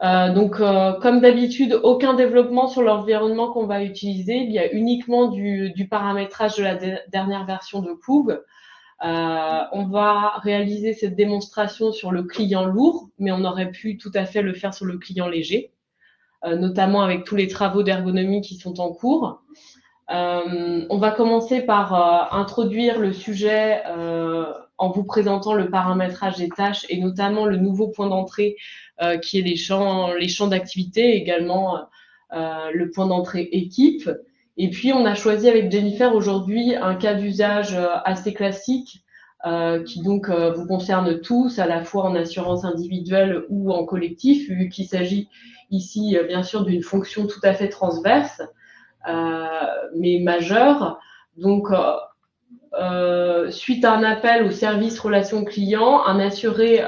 Comme d'habitude, aucun développement sur l'environnement qu'on va utiliser. Il y a uniquement du paramétrage de la dernière version de Coog. On va réaliser cette démonstration sur le client lourd, mais on aurait pu tout à fait le faire sur le client léger, notamment avec tous les travaux d'ergonomie qui sont en cours. On va commencer par introduire le sujet en vous présentant le paramétrage des tâches et notamment le nouveau point d'entrée qui est les champs d'activité, également le point d'entrée équipe. Et puis, on a choisi avec Jennifer aujourd'hui un cas d'usage assez classique qui donc vous concerne tous, à la fois en assurance individuelle ou en collectif, vu qu'il s'agit ici bien sûr d'une fonction tout à fait transverse, mais majeure. Donc, suite à un appel au service relation client, un assuré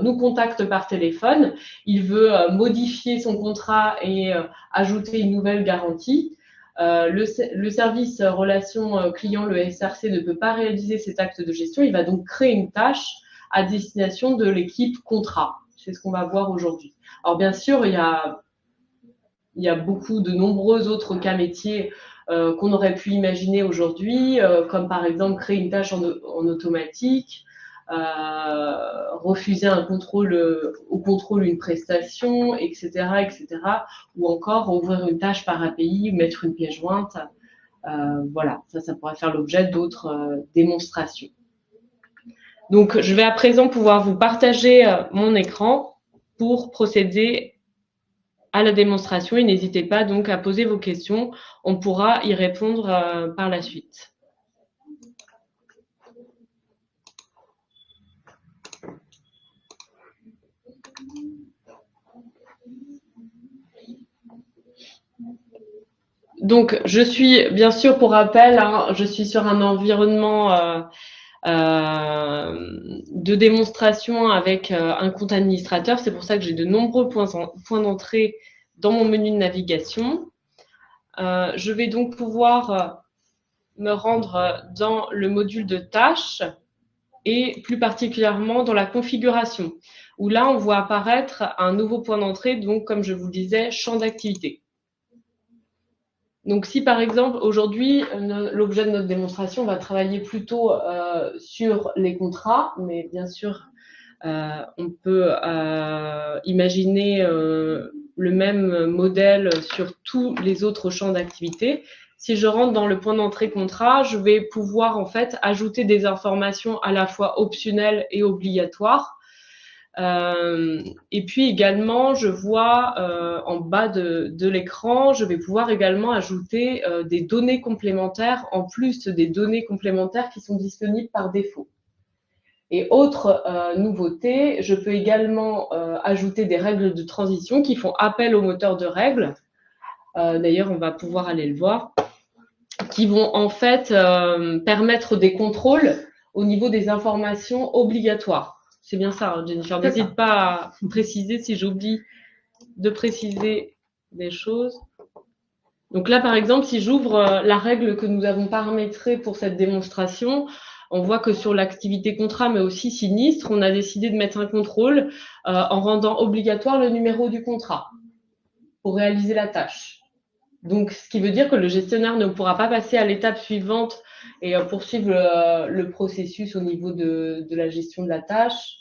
nous contacte par téléphone. Il veut modifier son contrat et ajouter une nouvelle garantie. Le service relation client, le SRC, ne peut pas réaliser cet acte de gestion. Il va donc créer une tâche à destination de l'équipe contrat. C'est ce qu'on va voir aujourd'hui. Alors bien sûr, il y a de nombreux autres cas métiers qu'on aurait pu imaginer aujourd'hui, comme par exemple créer une tâche en automatique, refuser au contrôle une prestation, etc., etc., ou encore ouvrir une tâche par API, mettre une pièce jointe. Voilà, ça pourrait faire l'objet d'autres démonstrations. Donc, je vais à présent pouvoir vous partager mon écran pour procéder à la démonstration et n'hésitez pas donc à poser vos questions. On pourra y répondre par la suite. Donc, je suis, bien sûr, pour rappel, je suis sur un environnement de démonstration avec un compte administrateur. C'est pour ça que j'ai de nombreux points d'entrée dans mon menu de navigation. Je vais donc pouvoir me rendre dans le module de tâches et plus particulièrement dans la configuration, où là, on voit apparaître un nouveau point d'entrée, donc comme je vous le disais, champ d'activité. Donc si par exemple, aujourd'hui, l'objet de notre démonstration va travailler plutôt sur les contrats, mais bien sûr, on peut imaginer le même modèle sur tous les autres champs d'activité. Si je rentre dans le point d'entrée contrat, je vais pouvoir en fait ajouter des informations à la fois optionnelles et obligatoires. Et puis également, je vois en bas de l'écran, je vais pouvoir également ajouter des données complémentaires en plus des données complémentaires qui sont disponibles par défaut. Et autre nouveauté, je peux également ajouter des règles de transition qui font appel au moteur de règles. D'ailleurs, on va pouvoir aller le voir, qui vont en fait permettre des contrôles au niveau des informations obligatoires. C'est bien ça, hein, Jennifer. N'hésite pas à préciser si j'oublie de préciser des choses. Donc là, par exemple, si j'ouvre la règle que nous avons paramétrée pour cette démonstration, on voit que sur l'activité contrat, mais aussi sinistre, on a décidé de mettre un contrôle en rendant obligatoire le numéro du contrat pour réaliser la tâche. Donc, ce qui veut dire que le gestionnaire ne pourra pas passer à l'étape suivante et poursuivre le processus au niveau de la gestion de la tâche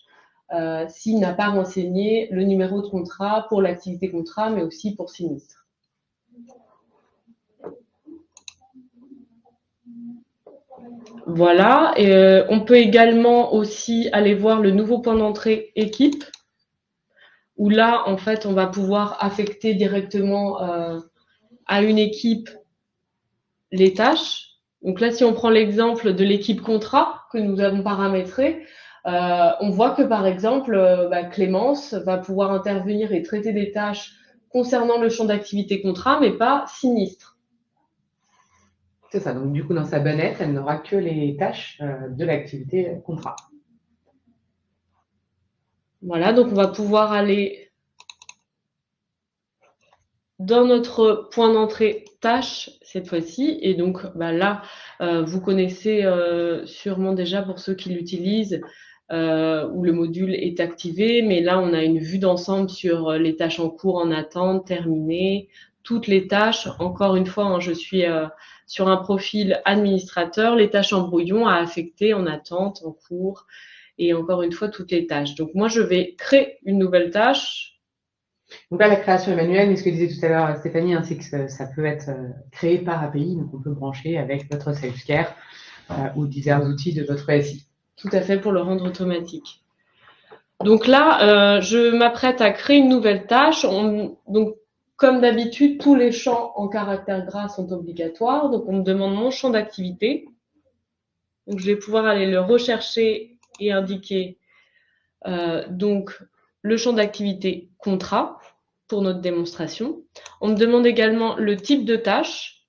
s'il n'a pas renseigné le numéro de contrat pour l'activité contrat, mais aussi pour sinistre. Voilà, et on peut également aussi aller voir le nouveau point d'entrée équipe, où là, en fait, on va pouvoir affecter directement à une équipe les tâches. Donc là, si on prend l'exemple de l'équipe contrat que nous avons paramétré, on voit que par exemple, Clémence va pouvoir intervenir et traiter des tâches concernant le champ d'activité contrat, mais pas sinistre. C'est ça, donc du coup dans sa bonnette, elle n'aura que les tâches de l'activité contrat. Voilà, donc on va pouvoir aller dans notre point d'entrée tâches cette fois-ci. Et donc là, vous connaissez sûrement déjà pour ceux qui l'utilisent où le module est activé, mais là, on a une vue d'ensemble sur les tâches en cours, en attente, terminées, toutes les tâches. Encore une fois, je suis sur un profil administrateur, les tâches en brouillon à affecter, en attente, en cours, et encore une fois, toutes les tâches. Donc moi, je vais créer une nouvelle tâche. Donc là, la création est manuelle, mais ce que disait tout à l'heure Stéphanie, c'est que ça peut être créé par API, donc on peut brancher avec votre Salesforce ou divers outils de votre SI. Tout à fait, pour le rendre automatique. Donc là, je m'apprête à créer une nouvelle tâche. Donc, comme d'habitude, tous les champs en caractères gras sont obligatoires. Donc, on me demande mon champ d'activité. Donc, je vais pouvoir aller le rechercher et indiquer donc le champ d'activité contrat pour notre démonstration. On me demande également le type de tâche.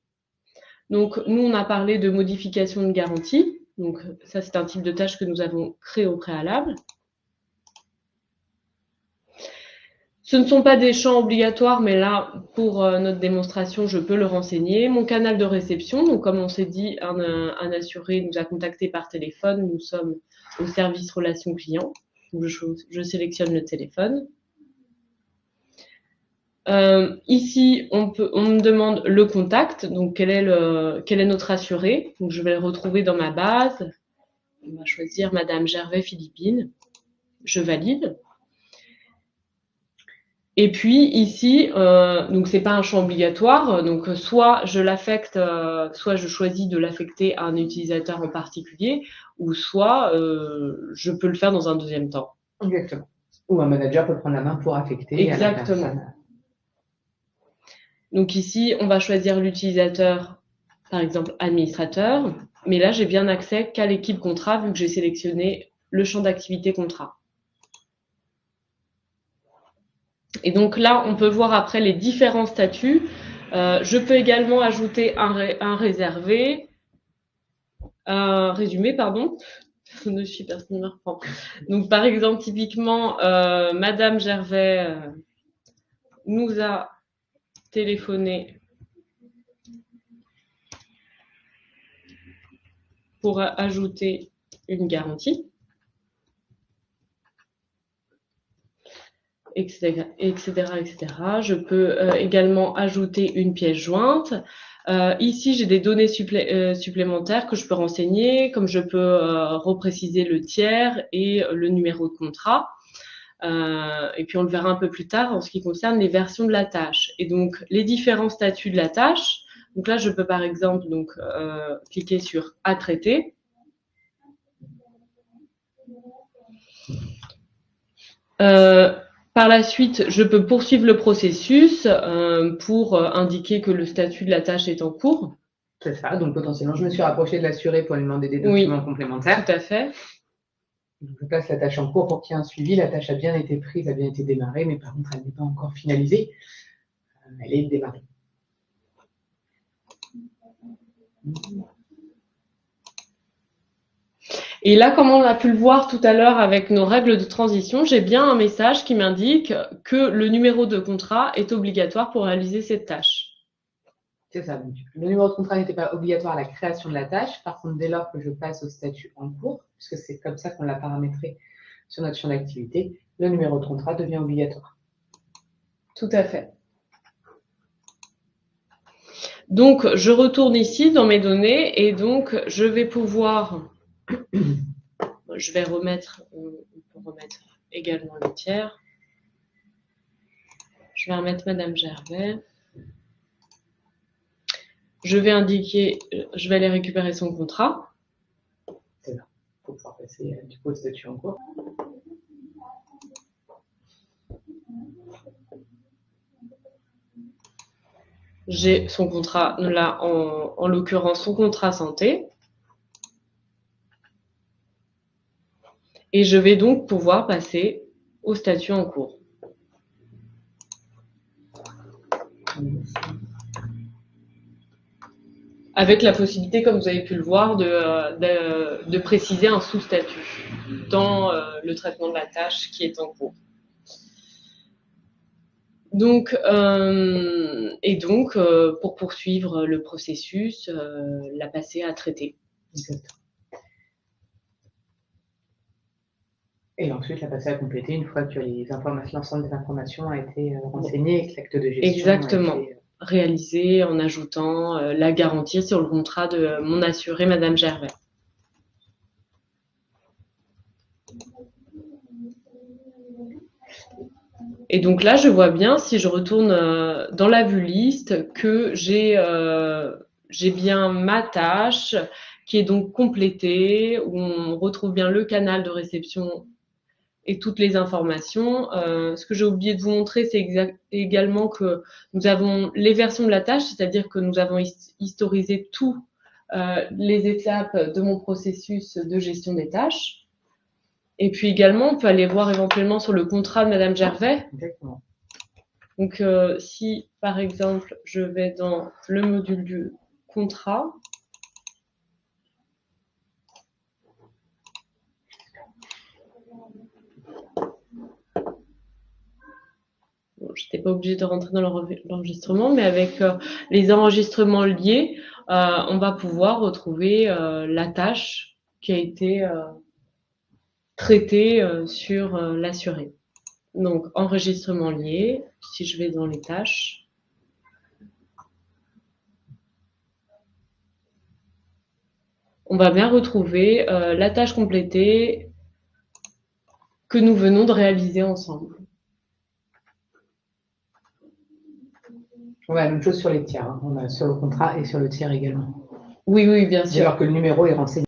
Donc, nous, on a parlé de modification de garantie. Donc, ça, c'est un type de tâche que nous avons créé au préalable. Ce ne sont pas des champs obligatoires, mais là, pour notre démonstration, je peux le renseigner. Mon canal de réception, donc comme on s'est dit, un assuré nous a contacté par téléphone. Nous sommes au service relations clients. Donc je sélectionne le téléphone. Ici, on me demande le contact, donc quel est notre assuré. Donc je vais le retrouver dans ma base. On va choisir Madame Gervais Philippine. Je valide. Et puis ici, donc c'est pas un champ obligatoire, donc soit je l'affecte, soit je choisis de l'affecter à un utilisateur en particulier, ou soit je peux le faire dans un deuxième temps. Exactement. Ou un manager peut prendre la main pour affecter. Exactement. À la personne. Donc ici, on va choisir l'utilisateur, par exemple administrateur, mais là j'ai bien accès qu'à l'équipe contrat vu que j'ai sélectionné le champ d'activité contrat. Et donc là, on peut voir après les différents statuts. Je peux également ajouter un résumé, pardon. Je suis personne ne me reprend. Donc par exemple, typiquement, Madame Gervais nous a téléphoné pour ajouter une garantie. Etc., etc. Je peux également ajouter une pièce jointe. Ici, j'ai des données supplémentaires que je peux renseigner, comme je peux repréciser le tiers et le numéro de contrat. Et puis, on le verra un peu plus tard en ce qui concerne les versions de la tâche. Et donc, les différents statuts de la tâche. Donc là, je peux par exemple cliquer sur « À traiter ». Par la suite, je peux poursuivre le processus pour indiquer que le statut de la tâche est en cours. C'est ça, donc potentiellement, je me suis rapprochée de l'assuré pour lui demander des documents complémentaires. Tout à fait. Donc, je place la tâche en cours pour qu'il y ait un suivi. La tâche a bien été prise, a bien été démarrée, mais par contre, elle n'est pas encore finalisée. Elle est démarrée. Et là, comme on a pu le voir tout à l'heure avec nos règles de transition, j'ai bien un message qui m'indique que le numéro de contrat est obligatoire pour réaliser cette tâche. C'est ça. Donc, le numéro de contrat n'était pas obligatoire à la création de la tâche. Par contre, dès lors que je passe au statut en cours, puisque c'est comme ça qu'on l'a paramétré sur notre champ d'activité, le numéro de contrat devient obligatoire. Tout à fait. Donc, je retourne ici dans mes données et donc je vais pouvoir... Je vais remettre, on peut remettre également le tiers. Je vais remettre Madame Gervais. Je vais indiquer, je vais aller récupérer son contrat. C'est là, pour pouvoir passer du coup au statut en cours. J'ai son contrat, là en l'occurrence son contrat santé. Et je vais donc pouvoir passer au statut en cours. Avec la possibilité, comme vous avez pu le voir, de préciser un sous-statut dans le traitement de la tâche qui est en cours. Donc, pour poursuivre le processus, la passer à traiter. Exactement. Et ensuite, la passer à compléter une fois que l'ensemble des informations a été renseigné et que l'acte de gestion Exactement. a été Réalisé en ajoutant la garantie sur le contrat de mon assuré, Madame Gervais. Et donc là, je vois bien, si je retourne dans la vue liste, que j'ai bien ma tâche qui est donc complétée, où on retrouve bien le canal de réception et toutes les informations. Ce que j'ai oublié de vous montrer, c'est également que nous avons les versions de la tâche, c'est-à-dire que nous avons historisé toutes les étapes de mon processus de gestion des tâches. Et puis également, on peut aller voir éventuellement sur le contrat de Madame Gervais. Exactement. Donc, si par exemple, je vais dans le module du contrat, bon, je n'étais pas obligée de rentrer dans l'enregistrement, mais avec les enregistrements liés, on va pouvoir retrouver la tâche qui a été traitée sur l'assuré. Donc, enregistrement lié, si je vais dans les tâches, on va bien retrouver la tâche complétée que nous venons de réaliser ensemble. On a la même chose sur les tiers. On a sur le contrat et sur le tiers également. Oui, bien sûr. Dès lors que le numéro est renseigné.